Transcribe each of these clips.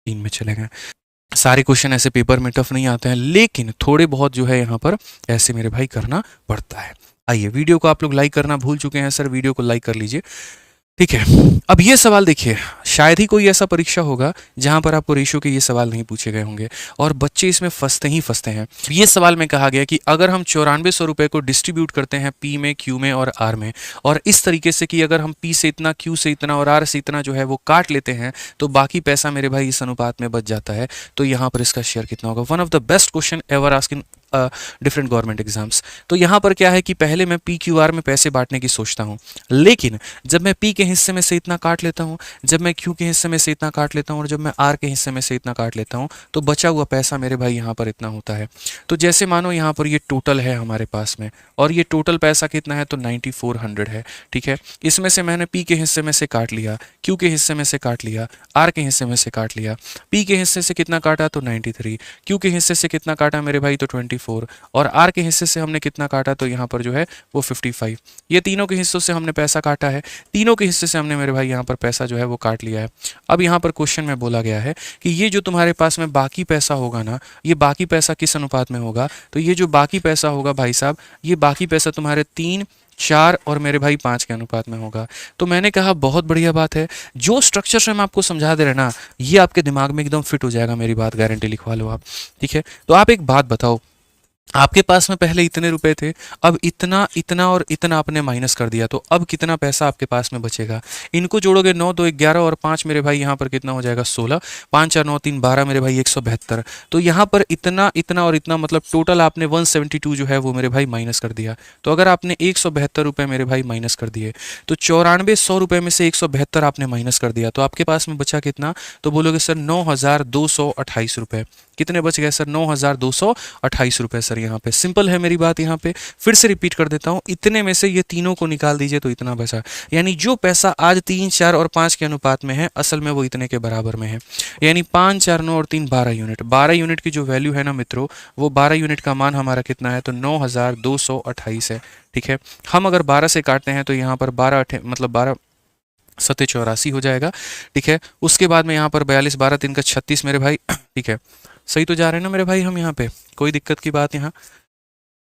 3 में चले गए। सारे क्वेश्चन ऐसे पेपर में टफ नहीं आते हैं, लेकिन थोड़े बहुत जो है यहाँ पर ऐसे मेरे भाई करना पड़ता है। आइए, वीडियो को आप लोग लाइक करना भूल चुके हैं सर, वीडियो को लाइक कर लीजिए, ठीक है। अब ये सवाल देखिए, शायद ही कोई ऐसा परीक्षा होगा जहां पर आपको रेशियो के ये सवाल नहीं पूछे गए होंगे और बच्चे इसमें फंसते ही फंसते हैं। ये सवाल में कहा गया कि अगर हम 9400 रुपए को डिस्ट्रीब्यूट करते हैं पी में, क्यू में और आर में, और इस तरीके से कि अगर हम पी से इतना, क्यू से इतना और आर से इतना जो है वो काट लेते हैं तो बाकी पैसा मेरे भाई इस अनुपात में बच जाता है, तो यहाँ पर इसका शेयर कितना होगा। One of the best question ever asked in different government exams. तो यहाँ पर क्या है कि पहले मैं पी क्यू आर में पैसे बांटने की सोचता हूँ, लेकिन जब मैं पी के हिस्से में से इतना काट लेता हूँ, जब मैं क्यू के हिस्से में से इतना काट लेता हूँ और जब मैं आर के हिस्से में से इतना काट लेता हूँ, तो बचा हुआ पैसा मेरे भाई यहाँ पर इतना होता है। तो जैसे मानो यहाँ पर ये टोटल है हमारे पास में, और ये टोटल पैसा कितना है, तो 9400 है, ठीक है। इसमें से मैंने पी के हिस्से में से काट लिया, क्यू के हिस्से में से काट लिया, आर के हिस्से में से काट लिया। पी के हिस्से से कितना काटा, तो 93, क्यू के हिस्से से कितना काटा मेरे भाई, तो 24, और आर के हिस्से से हमने कितना काटा, तो यहाँ पर जो है वो 55। ये तीनों के हिस्सों से हमने पैसा काटा है, तीनों के हिस्से से हमने मेरे भाई यहाँ पर पैसा जो है वो काट लिया है। अब यहाँ पर क्वेश्चन में बोला गया है कि ये जो तुम्हारे पास में बाकी पैसा होगा ना, ये बाकी पैसा किस अनुपात में होगा, तो ये जो बाकी पैसा होगा भाई साहब, ये बाकी पैसा तुम्हारे 3, 4 और मेरे भाई 5 के अनुपात में होगा। तो मैंने कहा बहुत बढ़िया बात है, जो स्ट्रक्चर से हम आपको समझा दे रहे हैं ना, ये आपके दिमाग में एकदम फिट हो जाएगा, मेरी बात गारंटी लिखवा लो आप, ठीक है। तो आप एक बात बताओ, आपके पास में पहले इतने रुपए थे, अब इतना, इतना और इतना आपने माइनस कर दिया, तो अब कितना पैसा आपके पास में बचेगा। इनको जोड़ोगे 9 2 11 और 5 मेरे भाई यहाँ पर कितना हो जाएगा, 16, 5 4 9 3 12 मेरे भाई 172। तो यहाँ पर इतना, इतना और इतना, मतलब टोटल आपने 172 जो है वो मेरे भाई माइनस कर दिया। तो अगर आपने 172 रुपये मेरे भाई माइनस कर दिए, तो 9400 रुपये में से 172 आपने माइनस कर दिया, तो आपके पास में बचा कितना, तो बोलोगे सर 9228 रुपये। कितने बच गए सर, 9228 रुपये सर। यहाँ पे सिंपल है मेरी बात, यहाँ पे फिर से रिपीट कर देता हूँ, इतने में से ये तीनों को निकाल दीजिए तो इतना बचा। यानी जो पैसा आज 3, 4 और 5 के अनुपात में है, असल में वो इतने के बराबर में है। यानी 5, 4, 9 और 3 12 यूनिट, 12 यूनिट की जो वैल्यू है ना मित्रों, वो 12 यूनिट का मान हमारा कितना है, तो 9228 है, ठीक है। हम अगर 12 से काटते हैं तो यहाँ पर 12 सत्ते 84 हो जाएगा, ठीक है। उसके बाद में यहाँ पर 42, 12 3 का 36 मेरे भाई, ठीक है। सही तो जा रहे हैं ना मेरे भाई हम यहाँ पे, कोई दिक्कत की बात यहाँ,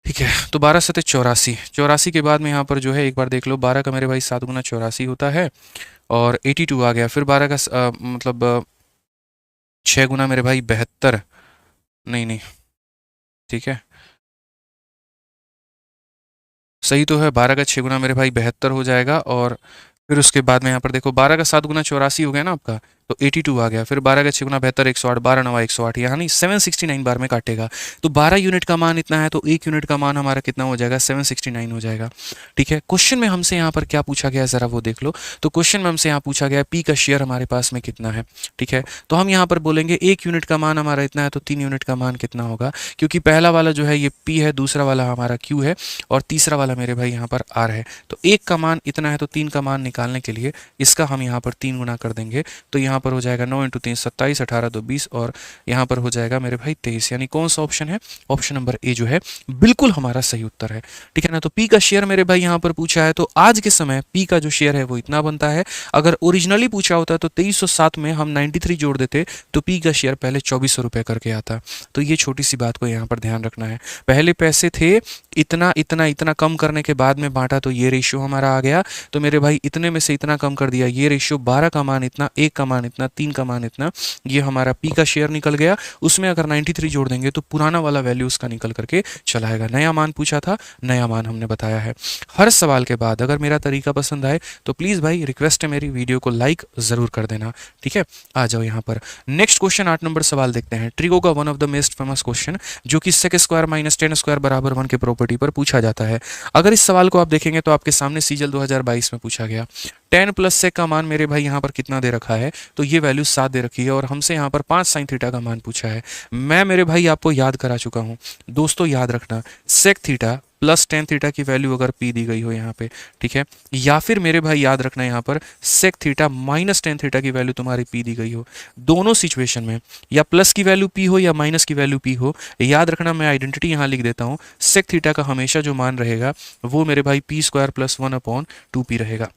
ठीक है। तो 12 सत्ते 84, 84 के बाद में यहाँ पर जो है एक बार देख लो, 12 का मेरे भाई 7 गुना 84 होता है, और 82 आ गया। फिर 12 का मतलब 6 गुना मेरे भाई 72, नहीं नहीं, ठीक है, सही तो है, 12 का 6 गुना मेरे भाई 72 हो जाएगा। और फिर उसके बाद में यहाँ पर देखो, 12 का 7 गुना 84 हो गया ना आपका, तो 82 आ गया। फिर 12 का 6 गुना 72, 108, 12 9 108, यानी 769 बार में काटेगा। तो 12 यूनिट का मान इतना है, तो 1 यूनिट का मान हमारा कितना हो जाएगा, 769 हो जाएगा, ठीक है। क्वेश्चन में हमसे यहाँ पर क्या पूछा गया है ज़रा वो देख लो। तो क्वेश्चन में हमसे यहाँ पूछा गया पी का शेयर हमारे पास में कितना है, ठीक है। तो हम यहाँ पर बोलेंगे 1 यूनिट का मान हमारा इतना है, तो 3 यूनिट का मान कितना होगा, क्योंकि पहला वाला जो है ये पी है, दूसरा वाला हमारा क्यू है, और तीसरा वाला मेरे भाई यहाँ पर आर है। तो 1 का मान इतना है, तो 3 का मान निकालने के लिए इसका हम यहाँ पर 3 गुना कर देंगे, तो यहाँ पर हो जाएगा 9 × 3 27, 18 2 20, और यहाँ पर हो जाएगा मेरे भाई 23। यानी कौन सा ऑप्शन है, ऑप्शन नंबर ए जो है बिल्कुल हमारा सही उत्तर है, ठीक है ना। तो पी का शेयर मेरे भाई यहाँ पर पूछा है, तो आज के समय पी का जो शेयर है वो इतना बनता है। अगर ओरिजिनली पूछा होता तो 2307 में हम 93 जोड़ देते तो पी का शेयर पहले 2400 रुपये करके आता। तो ये छोटी सी बात को यहाँ पर ध्यान रखना है। पहले पैसे थे इतना, इतना, इतना कम करने के बाद में बांटा, तो ये रेशियो हमारा आ गया। तो मेरे भाई इतने में से इतना कम कर दिया, ये रेशियो 12 का मान इतना, 1 का मान इतना, 3 का मान इतना, ये हमारा पी का शेयर निकल गया। उसमें अगर 93 जोड़ देंगे तो पुराना वाला वैल्यू उसका निकल करके चला आएगा। नया मान पूछा था, नया मान हमने बताया है। हर सवाल के बाद अगर मेरा तरीका पसंद आए तो प्लीज़ भाई रिक्वेस्ट है मेरी, वीडियो को लाइक ज़रूर कर देना, ठीक है। आ जाओ यहाँ पर नेक्स्ट क्वेश्चन, 8 नंबर सवाल देखते हैं। ट्रिगो का one of the most famous question, जो कि sec square minus tan square बराबर 1 के प्रॉपर्टी पर पूछा जाता है। अगर इस सवाल को आप देखेंगे तो आपके सामने सीजल 2022 में पूछा गया। tan प्लस sec का मान मेरे भाई यहाँ पर कितना दे रखा है, तो ये वैल्यू 7 दे रखी है, और हमसे यहाँ पर 5 sin थीटा का मान पूछा है। मैं मेरे भाई आपको याद करा चुका हूँ, दोस्तों याद रखना, sec theta plus tan theta की वैल्यू अगर p दी गई हो यहाँ पे, ठीक है, या फिर मेरे भाई याद रखना यहाँ पर sec theta minus tan theta की वैल्यू तुम्हारी p दी गई हो, दोनों सिचुएशन में या प्लस की वैल्यू p हो या माइनस की वैल्यू p हो, याद रखना मैं आइडेंटिटी यहाँ लिख देता हूँ। sec थीटा का हमेशा जो मान रहेगा वो मेरे भाई p² + 1/2p रहेगा।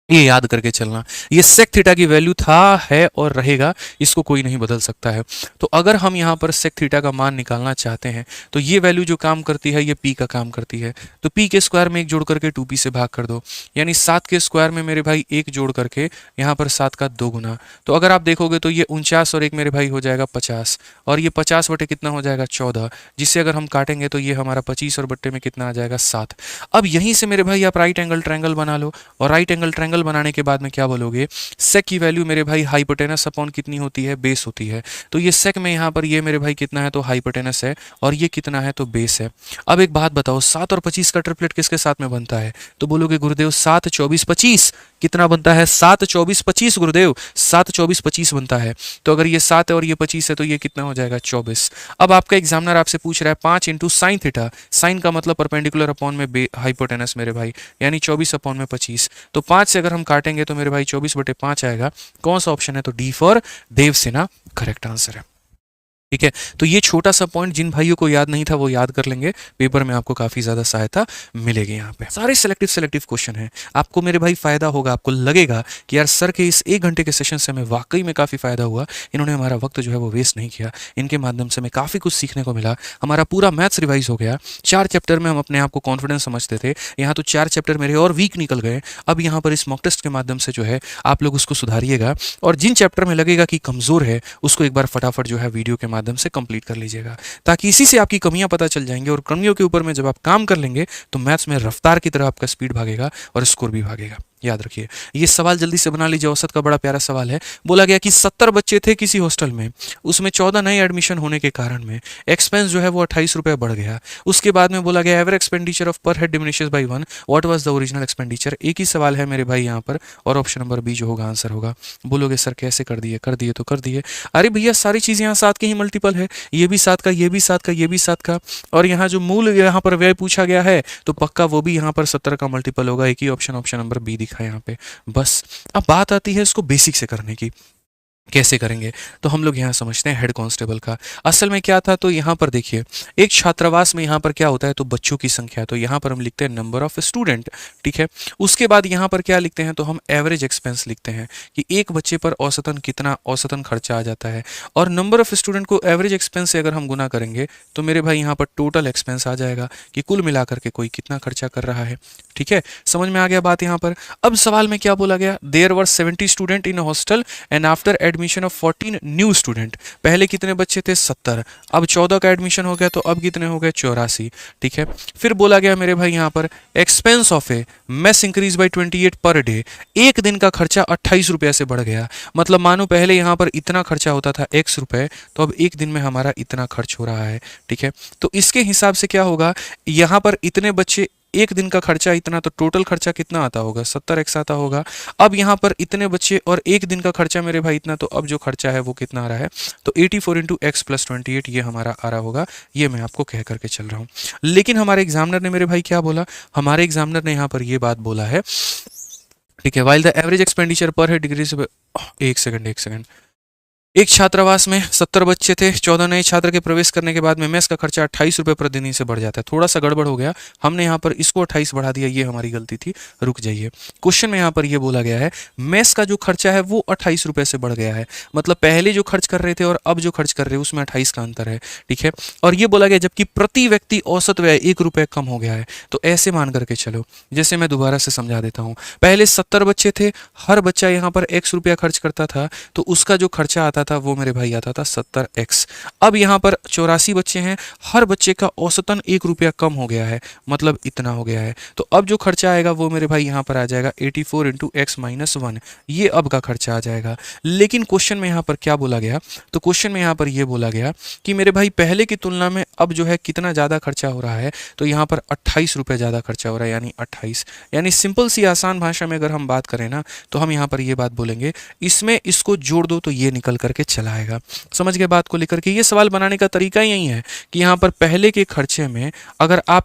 ये याद करके चलना। ये सेक थीटा की वैल्यू था, है और रहेगा, इसको कोई नहीं बदल सकता है। तो अगर हम यहाँ पर सेक थीटा का मान निकालना चाहते हैं तो ये वैल्यू जो काम करती है ये पी का काम करती है। तो पी के स्क्वायर में एक जोड़ करके 2p से भाग कर दो, यानी 7 के स्क्वायर में मेरे भाई एक जोड़ करके यहाँ पर 7 का 2 गुना। तो अगर आप देखोगे तो ये 49 और एक मेरे भाई हो जाएगा 50, और ये 50 बटे कितना हो जाएगा 14, जिससे अगर हम काटेंगे तो ये हमारा 25 और बट्टे में कितना आ जाएगा 7। अब यहीं से मेरे भाई आप राइट एंगल ट्रायंगल बना लो, और राइट एंगल ट्रायंगल बनाने के बाद में क्या बोलोगे, सेक की वैल्यू मेरे भाई हाइपोटेनस अपॉन कितनी होती है, बेस होती है। तो ये सेक में यहाँ पर ये मेरे भाई कितना है तो हाइपोटेनस है, और ये कितना है तो बेस है। अब एक बात बताओ, 7 और 25 का ट्रिपलेट किसके साथ में बनता है, तो बोलोगे गुरुदेव 7 24 25 कितना बनता है, 7 24 25 गुरुदेव 7 24 25 बनता है। तो अगर ये 7 है और ये 25 है तो ये कितना हो जाएगा 24। अब आपका एग्जामिनर आपसे पूछ रहा है 5 इंटू साइन थीटा, साइन का मतलब परपेंडिकुलर अपॉन में हाइपोटेनस मेरे भाई, यानी 24 अपॉन में 25। तो 5 से अगर हम काटेंगे तो मेरे भाई 24 बटे 5 आएगा। कौन सा ऑप्शन है, तो D for Devsena correct answer है। ठीक है, तो ये छोटा सा पॉइंट जिन भाइयों को याद नहीं था वो याद कर लेंगे, पेपर में आपको काफी ज्यादा सहायता मिलेगी। यहाँ पे सारे सिलेक्टिव क्वेश्चन हैं, आपको मेरे भाई फायदा होगा, आपको लगेगा कि यार सर के इस 1 घंटे के सेशन से हमें वाकई में काफी फायदा हुआ, इन्होंने हमारा वक्त जो है वो वेस्ट नहीं किया, इनके माध्यम से हमें काफी कुछ सीखने को मिला, हमारा पूरा मैथ्स रिवाइज हो गया। 4 चैप्टर में हम अपने आप को कॉन्फिडेंस समझते थे, यहाँ तो 4 चैप्टर मेरे और वीक निकल गए। अब यहाँ पर इस मॉक टेस्ट के माध्यम से जो है आप लोग उसको सुधारिएगा, और जिन चैप्टर में लगेगा कि कमजोर है उसको एक बार फटाफट जो है वीडियो के माध्यम से कंप्लीट कर लीजिएगा, ताकि इसी से आपकी कमियां पता चल जाएंगी, और कमियों के ऊपर में जब आप काम कर लेंगे तो मैथ्स में रफ्तार की तरह आपका स्पीड भागेगा और स्कोर भी भागेगा। याद रखिए, ये सवाल जल्दी से बना लीजिए, औसत का बड़ा प्यारा सवाल है। बोला गया कि 70 बच्चे थे किसी हॉस्टल में, उसमें 14 नए एडमिशन होने के कारण में एक्सपेंस जो है वो 28 रुपये बढ़ गया। उसके बाद में बोला गया average expenditure of per head diminishes by 1, what was the original expenditure. एक ही सवाल है मेरे भाई यहाँ पर, और ऑप्शन नंबर बी जो होगा आंसर होगा। बोलोगे सर कैसे कर दिए, कर दिए तो कर दिए। अरे भैया सारी चीज़ यहाँ 7 के ही मल्टीपल है, ये भी 7 का, ये भी 7 का, ये भी 7 का, और यहाँ जो मूल यहाँ पर व्यय पूछा गया है तो पक्का वो भी यहाँ पर 70 का मल्टीपल होगा। एक ही ऑप्शन, ऑप्शन नंबर बी दिखा है यहाँ पे। बस अब बात आती है इसको बेसिक से करने की, कैसे करेंगे। तो हम लोग यहाँ समझते हैं हेड कांस्टेबल का असल में क्या था। तो यहाँ पर देखिए, एक छात्रावास में यहाँ पर क्या होता है तो बच्चों की संख्या, तो यहाँ पर हम लिखते हैं नंबर ऑफ स्टूडेंट। ठीक है, उसके बाद यहाँ पर क्या लिखते हैं तो हम एवरेज एक्सपेंस लिखते हैं कि एक बच्चे पर औसतन कितना औसतन खर्चा आ जाता है, और नंबर ऑफ स्टूडेंट को एवरेज एक्सपेंस से अगर हम गुना करेंगे तो मेरे भाई यहाँ पर टोटल एक्सपेंस आ जाएगा कि कुल मिलाकर के कोई कितना खर्चा कर रहा है। ठीक है, समझ में आ गया बात यहाँ पर। अब सवाल में क्या बोला गया, there were 70 student in hostel and after admission of 14 new student. पहले कितने बच्चे थे 70, अब 14 का एडमिशन हो गया तो अब कितने हो गए 84। ठीक है, फिर बोला गया मेरे भाई यहाँ पर expense of A mess increase by 28 per day. एक दिन का खर्चा 28 रुपये से बढ़ गया, मतलब मानो पहले यहाँ पर इतना खर्चा होता था x रुपये, तो अब एक दिन में हमारा इतना खर्च हो रहा है। ठीक है, तो इसके हिसाब से क्या होगा, यहाँ पर इतने बच्चे एक दिन का खर्चा इतना, तो टोटल खर्चा कितना आता होगा 70x आता होगा। अब यहाँ पर इतने बच्चे और एक दिन का खर्चा मेरे भाई इतना, तो अब जो खर्चा है वो कितना आ रहा है तो 84 इंटू एक्स प्लस 28 ये हमारा आ रहा होगा। ये मैं आपको कह करके चल रहा हूँ। लेकिन हमारे एग्जामिनर ने मेरे भाई क्या बोला, हमारे एग्जामिनर ने यहाँ पर ये बात बोला है, ठीक है, वाइल द एवरेज एक्सपेंडिचर पर हेड डिग्री से, एक सेकंड, एक छात्रावास में 70 बच्चे थे, 14 नए छात्र के प्रवेश करने के बाद में मेस का खर्चा 28 रुपये प्रतिदिन से बढ़ जाता है। थोड़ा सा गड़बड़ हो गया, हमने यहाँ पर इसको 28 बढ़ा दिया, ये हमारी गलती थी, रुक जाइए। क्वेश्चन में यहाँ पर ये बोला गया है मेस का जो खर्चा है वो 28 रुपये से बढ़ गया है, मतलब पहले जो खर्च कर रहे थे और अब जो खर्च कर रहे हैं उसमें 28 का अंतर है। ठीक है, और ये बोला गया जबकि प्रति व्यक्ति औसत व्यय 1 रुपये कम हो गया है। तो ऐसे मान करके चलो, जैसे मैं दोबारा से समझा देता हूँ, पहले 70 बच्चे थे, हर बच्चा यहाँ पर x रुपया खर्च करता था, तो उसका जो खर्चा आता था वो मेरे भाई आता था 70x। अब यहाँ पर 84 बच्चे हैं, हर बच्चे का औसतन 1 रुपया कम हो गया है, मतलब इतना हो गया है। तो अब जो खर्चा आएगा वो मेरे भाई यहाँ पर आ जाएगा 84 इंटू एक्स माइनस 1, ये अब का खर्चा आ जाएगा। लेकिन क्वेश्चन में यहाँ पर क्या बोला गया, तो क्वेश्चन में यहाँ पर ये बोला गया कि मेरे भाई पहले की तुलना में अब जो है कितना ज़्यादा खर्चा हो रहा है, तो यहाँ पर 28 रुपये ज़्यादा खर्चा हो रहा है, यानी 28। यानी सिंपल सी आसान भाषा में अगर हम बात करें ना, तो हम यहाँ पर ये बात बोलेंगे, इसमें इसको जोड़ दो तो ये निकल करके चला आएगा। समझ गए बात को लेकर के। ये सवाल बनाने का तरीका यही है कि यहाँ पर पहले के खर्चे में अगर आप